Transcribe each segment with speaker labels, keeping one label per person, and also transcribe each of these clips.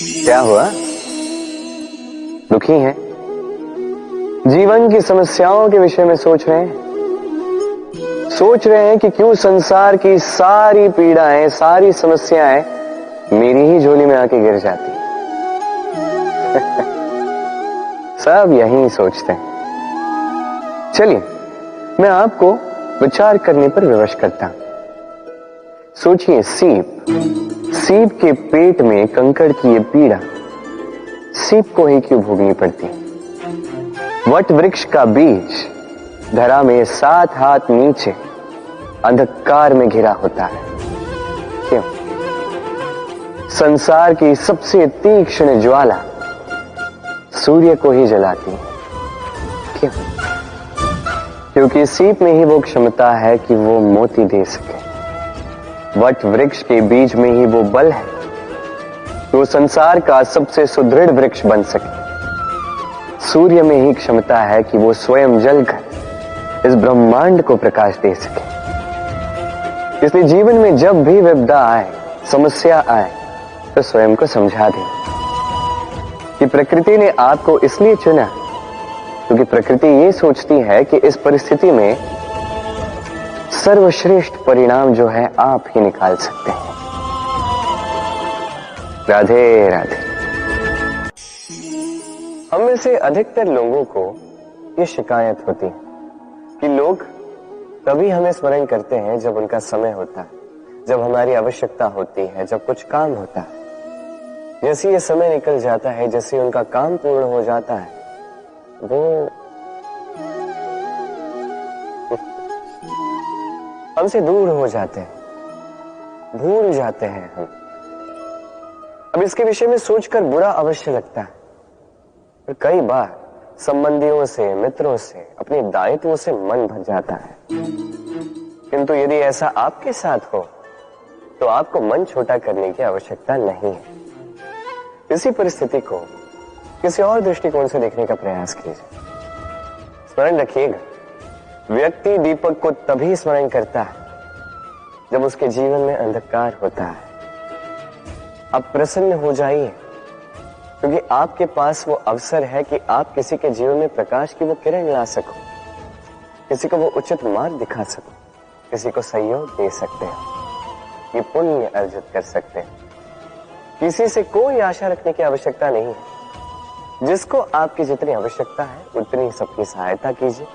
Speaker 1: क्या हुआ? दुखी हैं? जीवन की समस्याओं के विषय में सोच रहे हैं? सोच रहे हैं कि क्यों संसार की सारी पीड़ाएं, सारी समस्याएं मेरी ही झोली में आके गिर जाती सब यही सोचते हैं। चलिए मैं आपको विचार करने पर विवश करता हूं। सोचिए, सीप के पेट में कंकड़ की ये पीड़ा सीप को ही क्यों भोगनी पड़ती? वट वृक्ष का बीज धरा में 7 हाथ नीचे अंधकार में घिरा होता है, क्यों? संसार की सबसे तीक्ष्ण ज्वाला सूर्य को ही जलाती है, क्यों? क्योंकि सीप में ही वो क्षमता है कि वो मोती दे सके। वट वृक्ष के बीज में ही वो बल है कि वो संसार का सबसे सुदृढ़ वृक्ष बन सके। सूर्य में ही क्षमता है कि वो स्वयं जलकर इस ब्रह्मांड को प्रकाश दे सके। इसलिए जीवन में जब भी विपदा आए, समस्या आए, तो स्वयं को समझा दें कि प्रकृति ने आपको इसलिए चुना क्योंकि प्रकृति ये सोचती है कि इस परिस्थिति में सर्वश्रेष्ठ परिणाम जो है आप ही निकाल सकते हैं। राधे राधे। हम में से अधिकतर लोगों को ये शिकायत होती है कि लोग तभी हमें स्मरण करते हैं जब उनका समय होता है, जब हमारी आवश्यकता होती है, जब कुछ काम होता है। जैसे ये समय निकल जाता है, जैसे उनका काम पूर्ण हो जाता है, वो हमसे दूर हो जाते हैं, भूल जाते हैं हम। अब इसके विषय में सोचकर बुरा अवश्य लगता है, पर कई बार संबंधियों से, मित्रों से, अपने दायित्वों से मन भर जाता है। किंतु यदि ऐसा आपके साथ हो तो आपको मन छोटा करने की आवश्यकता नहीं है। इसी परिस्थिति को किसी और दृष्टिकोण से देखने का प्रयास कीजिए। स्मरण रखिएगा, व्यक्ति दीपक को तभी स्मरण करता है जब उसके जीवन में अंधकार होता है। आप प्रसन्न हो जाइए, क्योंकि आपके पास वो अवसर है कि आप किसी के जीवन में प्रकाश की वो किरण ला सको, किसी को वो उचित मार्ग दिखा सको, किसी को सहयोग दे सकते हैं, ये पुण्य अर्जित कर सकते हैं। किसी से कोई आशा रखने की आवश्यकता नहीं है। जिसको आपकी जितनी आवश्यकता है उतनी सबकी सहायता कीजिए,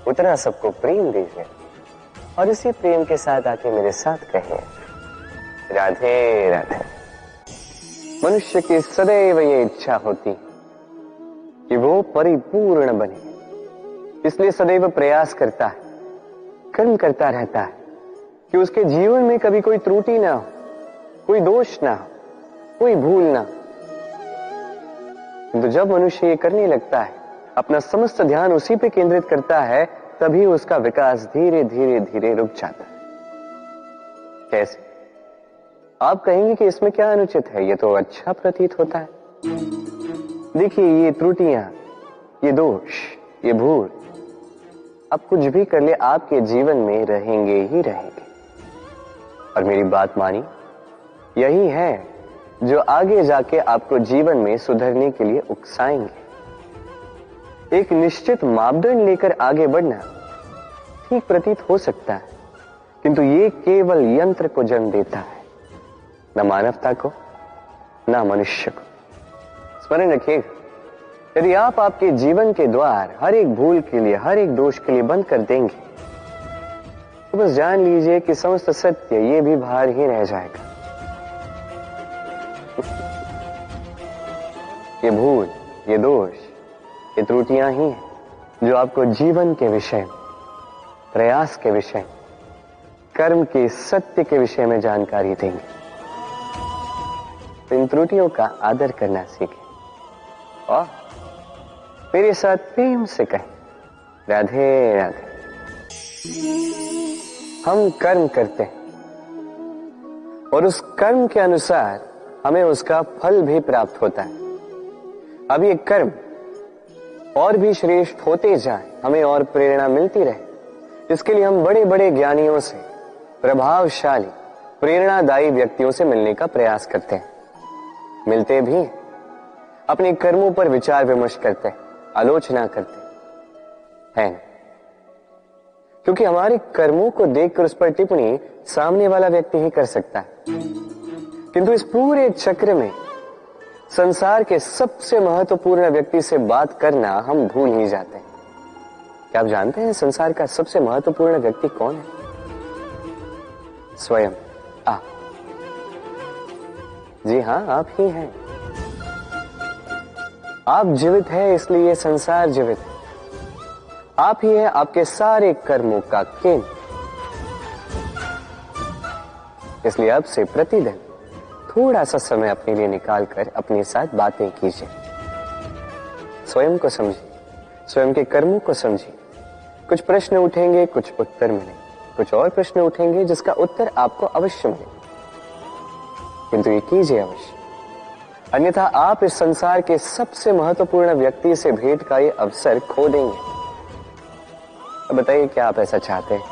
Speaker 1: उतना सबको प्रेम दीजिए, और इसी प्रेम के साथ आके मेरे साथ कहिए, राधे राधे। मनुष्य की सदैव ये इच्छा होती कि वो परिपूर्ण बने, इसलिए सदैव प्रयास करता है, कर्म करता रहता है कि उसके जीवन में कभी कोई त्रुटि ना हो, कोई दोष ना हो, कोई भूल ना। तो जब मनुष्य ये करने लगता है, अपना समस्त ध्यान उसी पे केंद्रित करता है, तभी उसका विकास धीरे धीरे धीरे रुक जाता है। कैसे? आप कहेंगे कि इसमें क्या अनुचित है, ये तो अच्छा प्रतीत होता है। देखिए, ये त्रुटियां, ये दोष, ये भूल, अब कुछ भी कर ले आपके जीवन में रहेंगे ही रहेंगे। और मेरी बात मानी, यही है जो आगे जाके आपको जीवन में सुधरने के लिए उकसाएंगे। एक निश्चित मापदंड लेकर आगे बढ़ना ठीक प्रतीत हो सकता है, किंतु ये केवल यंत्र को जन्म देता है, न मानवता को, न मनुष्य को। स्मरण रखिएगा, यदि आप आपके जीवन के द्वार हर एक भूल के लिए, हर एक दोष के लिए बंद कर देंगे, तो बस जान लीजिए कि समस्त सत्य ये भी बाहर ही रह जाएगा। ये भूल, ये दोष, ये त्रुटियां ही हैं जो आपको जीवन के विषय, प्रयास के विषय, कर्म के सत्य के विषय में जानकारी देंगे। तो इन त्रुटियों का आदर करना सीखें और मेरे साथ प्रेम से कहें, राधे राधे। हम कर्म करते हैं और उस कर्म के अनुसार हमें उसका फल भी प्राप्त होता है। अब ये कर्म और भी श्रेष्ठ होते जाए, हमें और प्रेरणा मिलती रहे, इसके लिए हम बड़े बड़े ज्ञानियों से, प्रभावशाली, प्रेरणादायी व्यक्तियों से मिलने का प्रयास करते हैं। मिलते भी हैं, अपने कर्मों पर विचार विमर्श करते हैं, आलोचना करते हैं, क्योंकि हमारे कर्मों को देखकर उस पर टिप्पणी सामने वाला व्यक्ति ही कर सकता है। किंतु इस पूरे चक्र में संसार के सबसे महत्वपूर्ण व्यक्ति से बात करना हम भूल ही जाते हैं। क्या आप जानते हैं संसार का सबसे महत्वपूर्ण व्यक्ति कौन है? स्वयं आप। जी हां, आप ही हैं। आप जीवित हैं, इसलिए संसार जीवित है। आप ही हैं आपके सारे कर्मों का केंद्र। इसलिए अब से प्रतिदिन थोड़ा सा समय अपने लिए निकालकर अपने साथ बातें कीजिए। स्वयं को समझिए, स्वयं के कर्मों को समझिए। कुछ प्रश्न उठेंगे, कुछ उत्तर मिलेंगे, कुछ और प्रश्न उठेंगे जिसका उत्तर आपको अवश्य मिलेगा, किंतु ये कीजिए अवश्य, अन्यथा आप इस संसार के सबसे महत्वपूर्ण व्यक्ति से भेंट का ये अवसर खो देंगे। अब बताइए, क्या आप ऐसा चाहते हैं?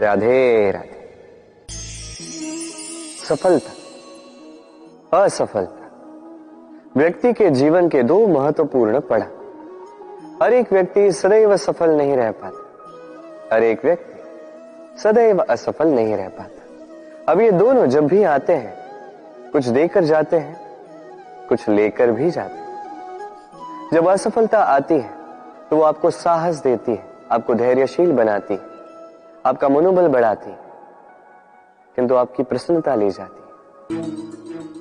Speaker 1: राधे राधे। सफलता, असफलता व्यक्ति के जीवन के दो महत्वपूर्ण पड़ाव। हर एक व्यक्ति सदैव सफल नहीं रह पाता, हर एक व्यक्ति सदैव असफल नहीं रह पाता। अब ये दोनों जब भी आते हैं, कुछ देकर जाते हैं, कुछ लेकर भी जाते हैं। जब असफलता आती है तो वो आपको साहस देती है, आपको धैर्यशील बनाती है, आपका मनोबल बढ़ाती है, किंतु आपकी प्रसन्नता ले जाती है।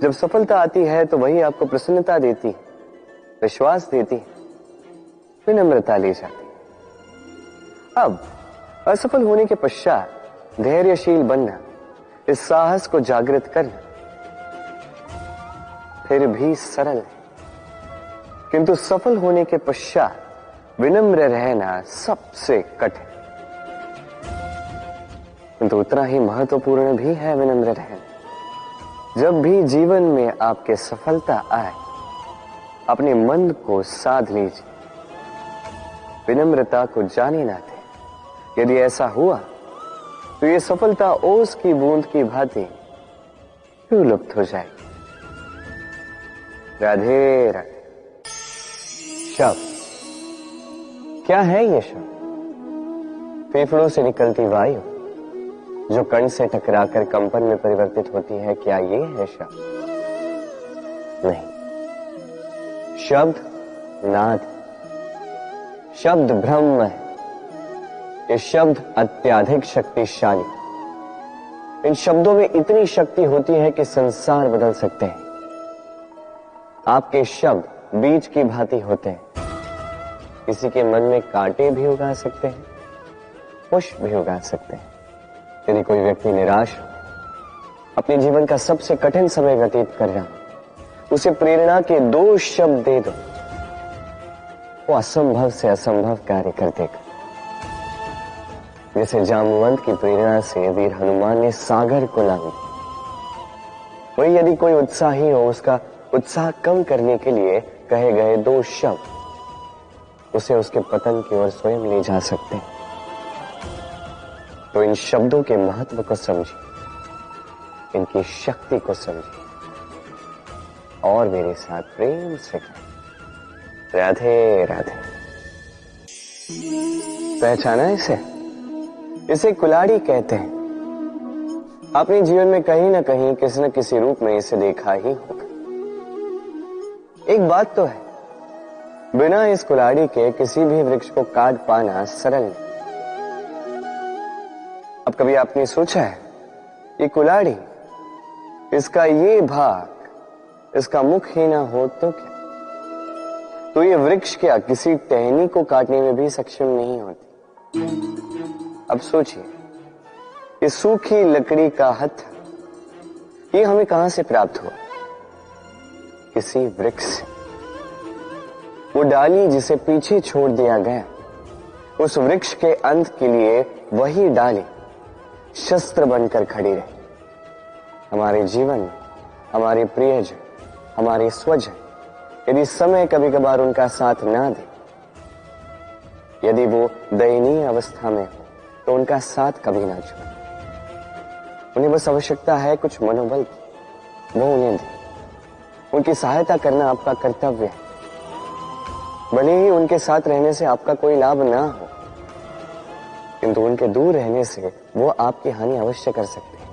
Speaker 1: जब सफलता आती है तो वही आपको प्रसन्नता देती है, विश्वास देती है, विनम्रता ले जाती है। अब असफल होने के पश्चात धैर्यशील बनना, इस साहस को जागृत करना फिर भी सरल है, किंतु सफल होने के पश्चात विनम्र रहना सबसे कठिन, किंतु उतना ही महत्वपूर्ण भी है विनम्र रहना। जब भी जीवन में आपके सफलता आए, अपने मन को साध लीजिए, विनम्रता को जाने ना दें। यदि ऐसा हुआ तो ये सफलता ओस की बूंद की भांति लुप्त हो जाएगी। राधे राधे। शब्द क्या है? ये शब्द फेफड़ों से निकलती वायु जो कण से टकराकर कंपन में परिवर्तित होती है, क्या ये है शब्द? नहीं। शब्द नाद, शब्द ब्रह्म है। ये शब्द अत्यधिक शक्तिशाली। इन शब्दों में इतनी शक्ति होती है कि संसार बदल सकते हैं। आपके शब्द बीज की भांति होते हैं, किसी के मन में कांटे भी उगा सकते हैं, पुष्प भी उगा सकते हैं। यदि कोई व्यक्ति निराश हो, अपने जीवन का सबसे कठिन समय व्यतीत कर रहा हो, उसे प्रेरणा के दो शब्द दे दो, वो असंभव से असंभव कार्य कर देगा। जैसे जामवंत की प्रेरणा से वीर हनुमान ने सागर को लांघा, वही यदि कोई उत्साही हो, उसका उत्साह कम करने के लिए कहे गए दो शब्द उसे उसके पतन की ओर स्वयं ले जा सकते हैं। तो इन शब्दों के महत्व को समझिए, इनकी शक्ति को समझिए और मेरे साथ प्रेम से कहें राधे राधे। पहचाना इसे? इसे कुल्हाड़ी कहते हैं। अपने जीवन में कहीं ना कहीं किसी न किसी रूप में इसे देखा ही होगा। एक बात तो है, बिना इस कुल्हाड़ी के किसी भी वृक्ष को काट पाना सरल नहीं। अब कभी आपने सोचा है, ये कुल्हाड़ी, इसका ये भाग, इसका मुख ही ना हो तो क्या? तो ये वृक्ष क्या किसी टहनी को काटने में भी सक्षम नहीं होती? अब सोचिए, ये सूखी लकड़ी का हत्था, ये हमें कहां से प्राप्त हुआ? किसी वृक्ष से। वो डाली जिसे पीछे छोड़ दिया गया, उस वृक्ष के अंत के लिए वही डाली शस्त्र बनकर खड़ी रही। हमारे जीवन में हमारे प्रियजन, हमारे स्वजन, यदि समय कभी कभार उनका साथ ना दे, यदि वो दयनीय अवस्था में हो, तो उनका साथ कभी ना छोड़े। उन्हें बस आवश्यकता है कुछ मनोबल की, वो उन्हें दे। उनकी सहायता करना आपका कर्तव्य है, भले ही उनके साथ रहने से आपका कोई लाभ ना हो, किंतु उनके दूर रहने से वो आपकी हानि अवश्य कर सकते हैं।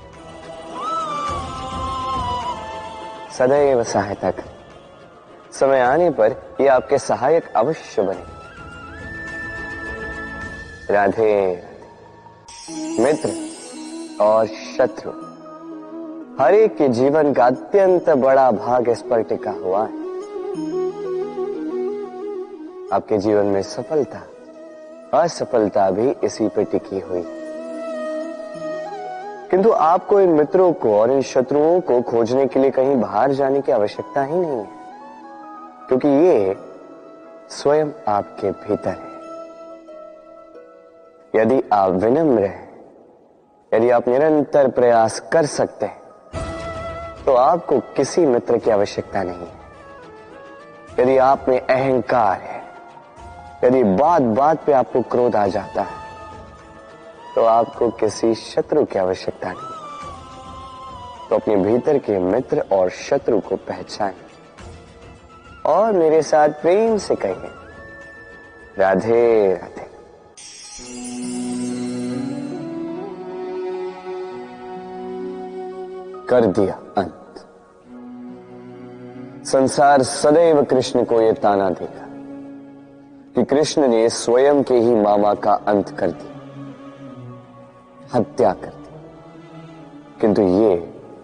Speaker 1: सदैव सहायता करें, समय आने पर ये आपके सहायक अवश्य बने। राधे राधे। मित्र और शत्रु, हर एक के जीवन का अत्यंत बड़ा भाग इस पर टिका हुआ है। आपके जीवन में सफलता असफलता भी इसी पर टिकी हुई, किंतु आपको इन मित्रों को और इन शत्रुओं को खोजने के लिए कहीं बाहर जाने की आवश्यकता ही नहीं है, क्योंकि ये स्वयं आपके भीतर है। यदि आप विनम्र हैं, यदि आप निरंतर प्रयास कर सकते हैं, तो आपको किसी मित्र की आवश्यकता नहीं है। यदि आप में अहंकार है, यदि बात बात पे आपको क्रोध आ जाता है, तो आपको किसी शत्रु की आवश्यकता नहीं। तो अपने भीतर के मित्र और शत्रु को पहचानें और मेरे साथ प्रेम से कहिए, राधे राधे। कर दिया अंत। संसार सदैव कृष्ण को यह ताना देगा कि कृष्ण ने स्वयं के ही मामा का अंत कर दिया, हत्या कर दी, किंतु ये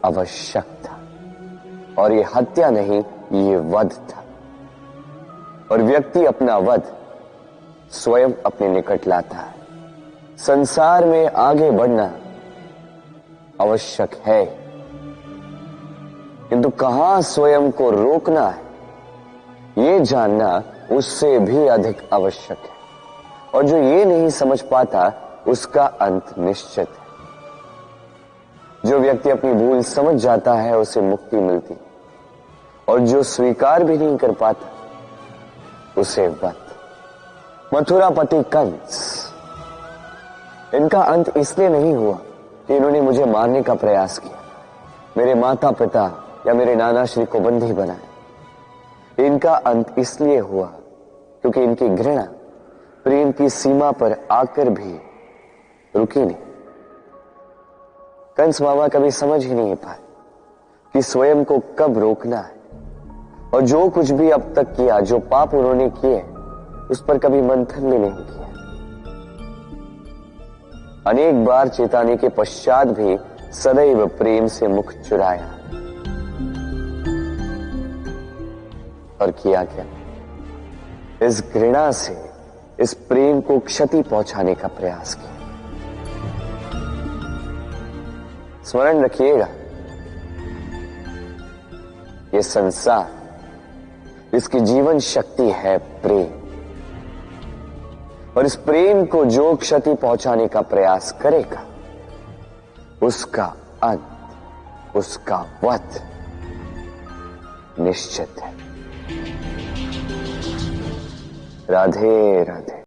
Speaker 1: आवश्यक था, और ये हत्या नहीं, ये वध था। और व्यक्ति अपना वध स्वयं अपने निकट लाता है। संसार में आगे बढ़ना आवश्यक है, किंतु कहां स्वयं को रोकना है, ये जानना उससे भी अधिक आवश्यक है। और जो ये नहीं समझ पाता, उसका अंत निश्चित है। जो व्यक्ति अपनी भूल समझ जाता है, उसे मुक्ति मिलती, और जो स्वीकार भी नहीं कर पाता, उसे वध। मथुरापति कंस, इनका अंत इसलिए नहीं हुआ कि इन्होंने मुझे मारने का प्रयास किया, मेरे माता पिता या मेरे नाना श्री को बंदी बनाया। इनका अंत इसलिए हुआ क्योंकि इनकी घृणा प्रेम की सीमा पर आकर भी रुकी नहीं। कंस मामा कभी समझ ही नहीं पाए कि स्वयं को कब रोकना है, और जो कुछ भी अब तक किया, जो पाप उन्होंने किए, उस पर कभी मंथन भी नहीं किया। अनेक बार चेताने के पश्चात भी सदैव प्रेम से मुख चुराया। और किया क्या? इस घृणा से इस प्रेम को क्षति पहुंचाने का प्रयास किया। स्मरण रखिएगा, ये संसार, इसकी जीवन शक्ति है प्रेम, और इस प्रेम को जो क्षति पहुंचाने का प्रयास करेगा, उसका अंत, उसका वध निश्चित है। राधे राधे।